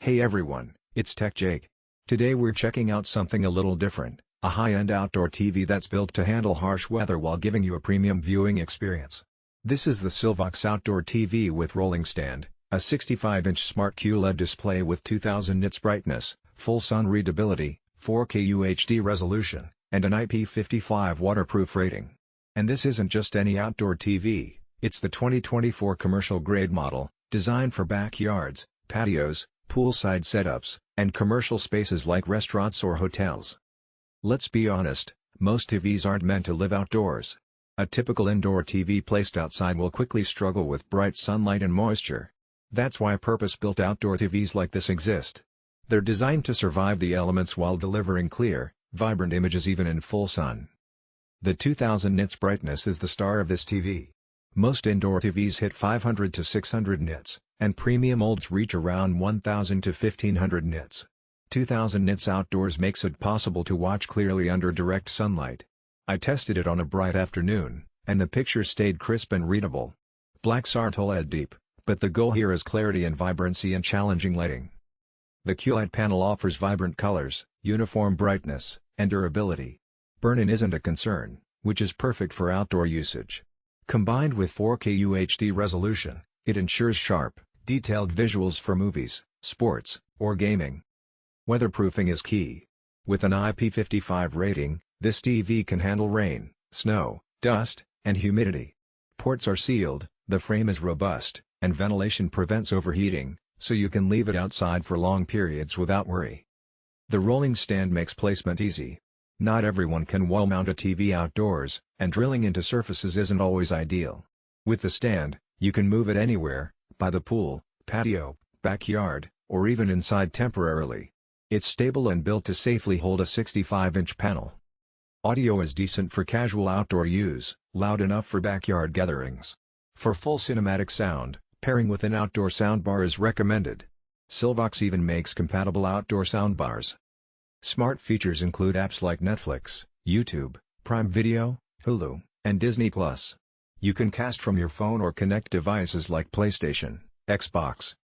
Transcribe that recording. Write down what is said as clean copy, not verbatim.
Hey everyone, it's Tech Jake. Today we're checking out something a little different, a high-end outdoor TV that's built to handle harsh weather while giving you a premium viewing experience. This is the SYLVOX Outdoor TV with rolling stand, a 65-inch Smart QLED display with 2000 nits brightness, full sun readability, 4K UHD resolution, and an IP55 waterproof rating. And this isn't just any outdoor TV, it's the 2024 commercial-grade model, designed for backyards, patios, poolside setups, and commercial spaces like restaurants or hotels. Let's be honest, most TVs aren't meant to live outdoors. A typical indoor TV placed outside will quickly struggle with bright sunlight and moisture. That's why purpose-built outdoor TVs like this exist. They're designed to survive the elements while delivering clear, vibrant images even in full sun. The 2000 nits brightness is the star of this TV. Most indoor TVs hit 500 to 600 nits, and premium molds reach around 1000 to 1500 nits. 2000 nits outdoors makes it possible to watch clearly under direct sunlight. I tested it on a bright afternoon, and the pictures stayed crisp and readable. Blacks aren't OLED deep, but the goal here is clarity and vibrancy in challenging lighting. The QLED panel offers vibrant colors, uniform brightness, and durability. Burn-in isn't a concern, which is perfect for outdoor usage. Combined with 4K UHD resolution, it ensures sharp, detailed visuals for movies, sports, or gaming. Weatherproofing is key. With an IP55 rating, this TV can handle rain, snow, dust, and humidity. Ports are sealed, the frame is robust, and ventilation prevents overheating, so you can leave it outside for long periods without worry. The rolling stand makes placement easy. Not everyone can wall mount a TV outdoors, and drilling into surfaces isn't always ideal. With the stand, you can move it anywhere, by the pool, patio, backyard, or even inside temporarily. It's stable and built to safely hold a 65-inch panel. Audio is decent for casual outdoor use, loud enough for backyard gatherings. For full cinematic sound, pairing with an outdoor soundbar is recommended. SYLVOX even makes compatible outdoor soundbars. Smart features include apps like Netflix, YouTube, Prime Video, Hulu, and Disney+. You can cast from your phone or connect devices like PlayStation, Xbox,